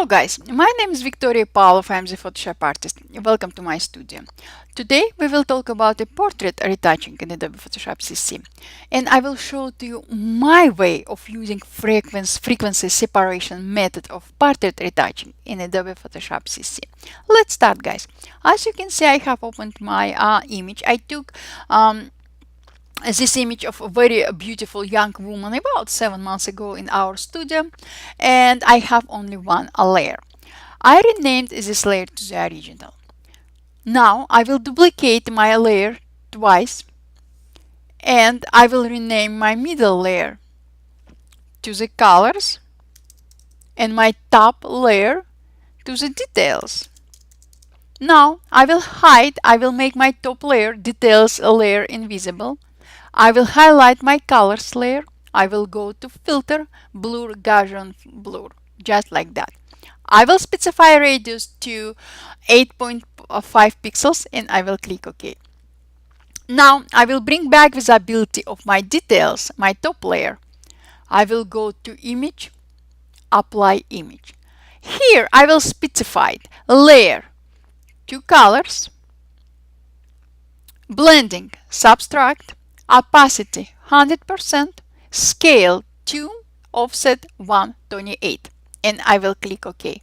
Hello guys, my name is Victoria Pavlov. I am the Photoshop artist. Welcome to my studio. Today we will talk about a portrait retouching in Adobe Photoshop CC, and I will show to you my way of using frequency separation method of portrait retouching in Adobe Photoshop CC. Let's start, guys. As you can see, I have opened my image. I took this image of a very beautiful young woman about 7 months ago in our studio, and I have only one layer. I renamed this layer to the original. Now I will duplicate my layer twice, and I will rename my middle layer to the colors and my top layer to the details. Now I will make my top layer details layer invisible. I will highlight my colors layer. I will go to filter, blur, Gaussian blur, just like that. I will specify radius to 8.5 pixels and I will click OK. Now I will bring back visibility of my details, my top layer. I will go to image, apply image. Here I will specify layer to colors, blending, subtract, opacity 100%, scale 2, offset 128, and I will click OK.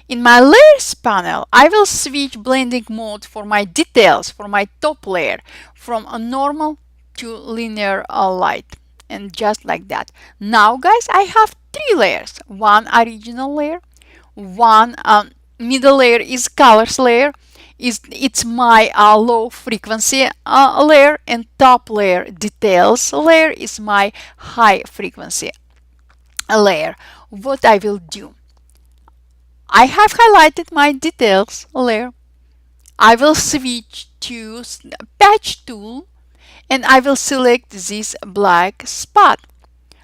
In my layers panel, I will switch blending mode for my details, for my top layer, from a normal to linear light, and just like that. Now guys, I have 3 layers. One original layer, one middle layer is colors layer, it's my low frequency layer, and top layer details layer is my high frequency layer. What I will do, I have highlighted my details layer. I will switch to patch tool and I will select this black spot.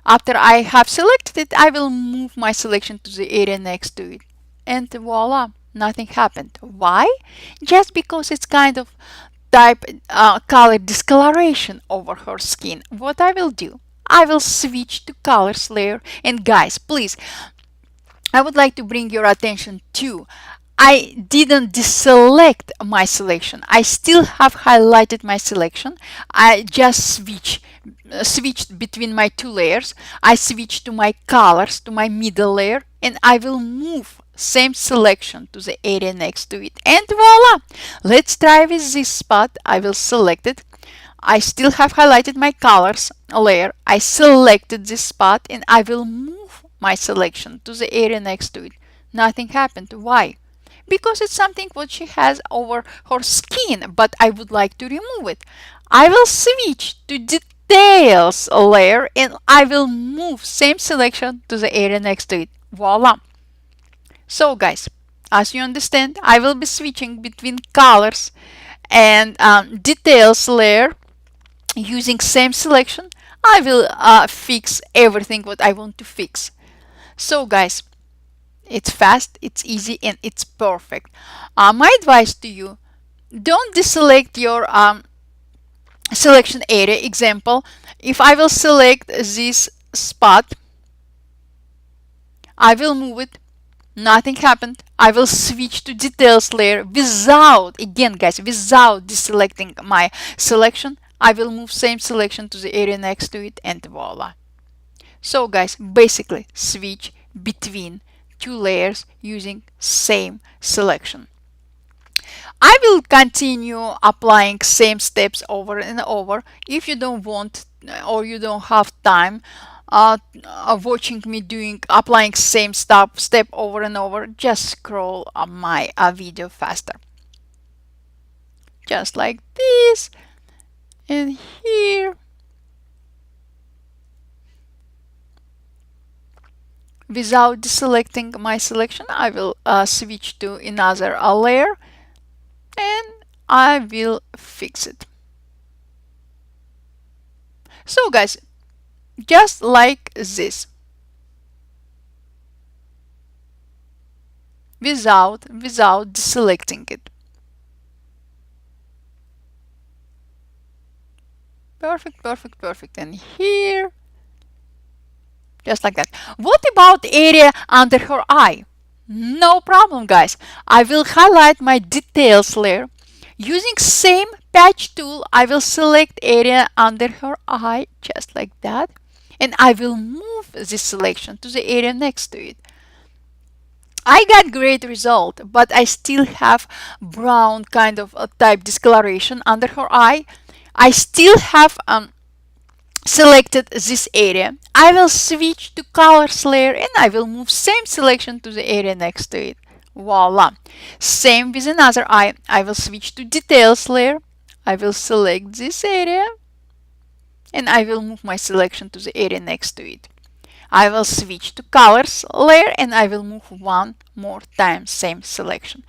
After I have selected it, I will move my selection to the area next to it, and voila, nothing happened. Why? Just because it's kind of type color discoloration over her skin. What I will do, I will switch to colors layer, and guys, please, I would like to bring your attention to, I didn't deselect my selection. I still have highlighted my selection. I just switched between my 2 layers. I switched to my colors, to my middle layer, and I will move same selection to the area next to it, and voila! Let's try with this spot. I will select it. I still have highlighted my colors layer. I selected this spot and I will move my selection to the area next to it. Nothing happened. Why? Because it's something what she has over her skin, but I would like to remove it. I will switch to details layer and I will move same selection to the area next to it. Voila! So guys, as you understand, I will be switching between colors and details layer using same selection. I will fix everything what I want to fix. So guys, it's fast, it's easy, and it's perfect. My advice to you, don't deselect your selection area. Example, if I will select this spot, I will move it, nothing happened. I will switch to details layer without, again guys, without deselecting my selection. I will move same selection to the area next to it, and voila. So guys, basically switch between 2 layers using same selection. I will continue applying same steps over and over. If you don't want or you don't have time watching me applying same step over and over, just scroll my video faster. Just like this, and here. Without deselecting my selection, I will switch to another layer and I will fix it. So guys, just like this, without deselecting it. Perfect. And here, just like that. What about area under her eye? No problem, guys. I will highlight my details layer. Using same patch tool, I will select area under her eye, just like that. And I will move this selection to the area next to it. I got great result, but I still have brown kind of a type discoloration under her eye. I still have selected this area. I will switch to colors layer and I will move same selection to the area next to it. Voila. Same with another eye. I will switch to details layer. I will select this area and I will move my selection to the area next to it. I will switch to colors layer and I will move one more time same selection,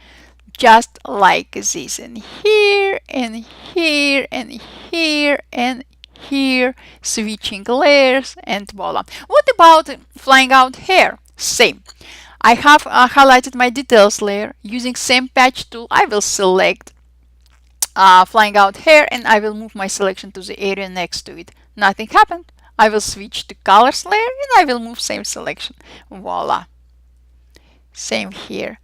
just like this, and here and here and here and here, switching layers, and voila. What about flying out hair? Same. I have highlighted my details layer. Using same patch tool, I will select flying out hair and I will move my selection to the area next to it. Nothing happened. I will switch to colors layer and I will move same selection. Voila. Same here.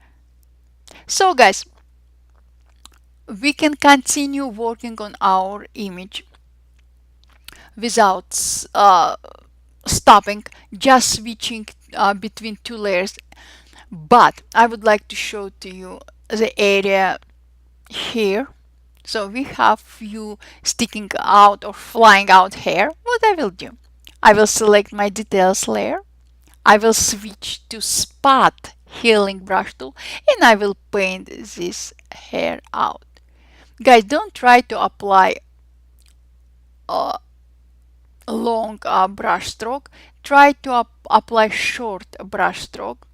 So guys, we can continue working on our image without stopping, just switching between two layers. But I would like to show to you the area here. So we have few sticking out or flying out hair. What I will do, I will select my details layer. I will switch to spot healing brush tool and I will paint this hair out. Guys, don't try to apply a long brush stroke. Try to apply short brush stroke.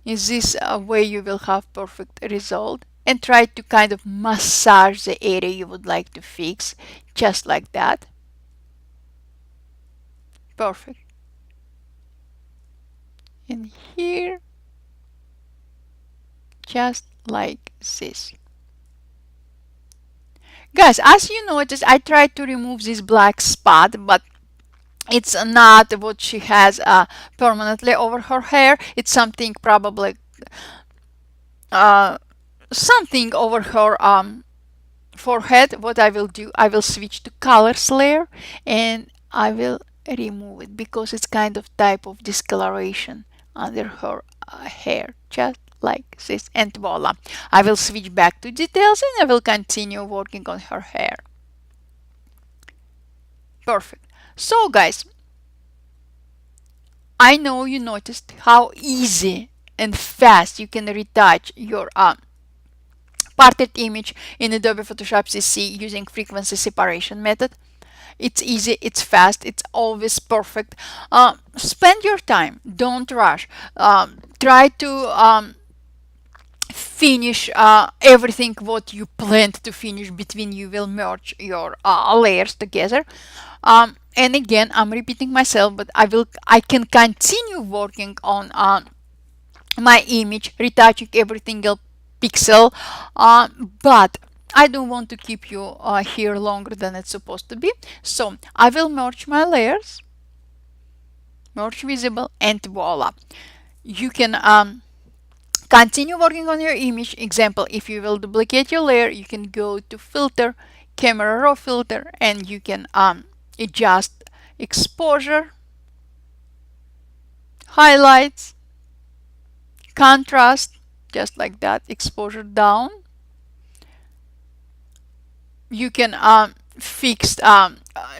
In this way you will have perfect result. And try to kind of massage the area you would like to fix, just like that. Perfect. And here, just like this. Guys, as you notice, I tried to remove this black spot, but it's not what she has permanently over her hair. It's something probably something over her forehead. What I will do, I will switch to colors layer and I will remove it because it's kind of type of discoloration under her hair, just like this, and voila. I will switch back to details and I will continue working on her hair. Perfect. So guys, I know you noticed how easy and fast you can retouch your parted image in Adobe Photoshop CC using frequency separation method. It's easy, it's fast, it's always perfect. Spend your time, don't rush. Try to finish everything what you planned to finish between you will merge your layers together. And again, I'm repeating myself, but I can continue working on my image, retouching every single pixel, but I don't want to keep you here longer than it's supposed to be. So I will merge my layers, merge visible, and voila. You can continue working on your image. Example, if you will duplicate your layer, you can go to filter, camera raw filter, and you can adjust exposure, highlights, contrast, just like that, exposure down. You can fix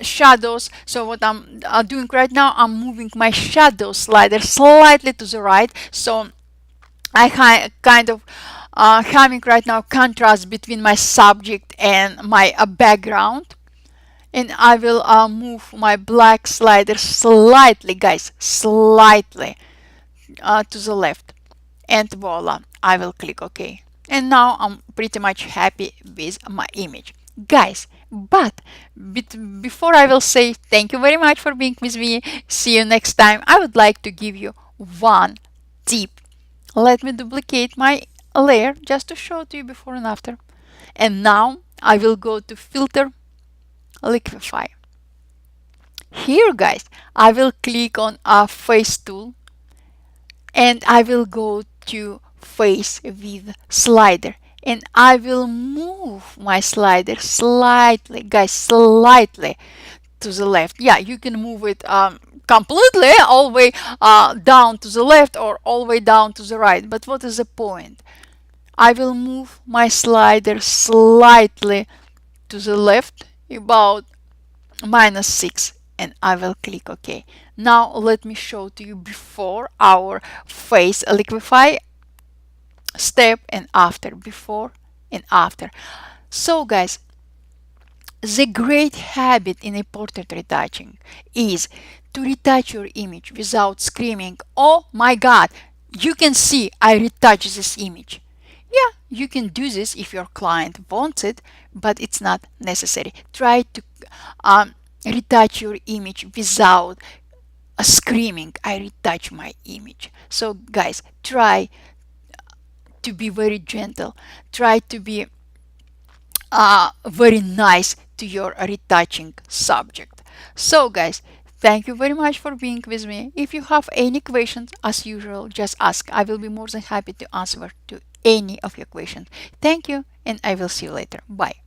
shadows. So what I'm doing right now, I'm moving my shadow slider slightly to the right. So I kind of having right now contrast between my subject and my background. And I will move my black slider slightly, guys, slightly to the left. And voila, I will click OK. And now I'm pretty much happy with my image. Guys, but before I will say thank you very much for being with me, see you next time, I would like to give you one tip. Let me duplicate my layer just to show to you before and after. And now I will go to filter, Liquify. Here guys, I will click on a face tool and I will go to face with slider, and I will move my slider slightly, guys, slightly to the left. Yeah, you can move it completely all the way down to the left or all the way down to the right. But what is the point? I will move my slider slightly to the left, about -6, and I will click OK. Now let me show to you before our face liquify step and after, before and after. So guys, the great habit in a portrait retouching is to retouch your image without screaming, "Oh my God, you can see I retouched this image." Yeah, you can do this if your client wants it, but it's not necessary. Try to retouch your image without screaming, "I retouch my image." So guys, try to be very gentle. Try to be very nice to your retouching subject. So guys, thank you very much for being with me. If you have any questions, as usual, just ask. I will be more than happy to answer to any of your questions. Thank you, and I will see you later. Bye.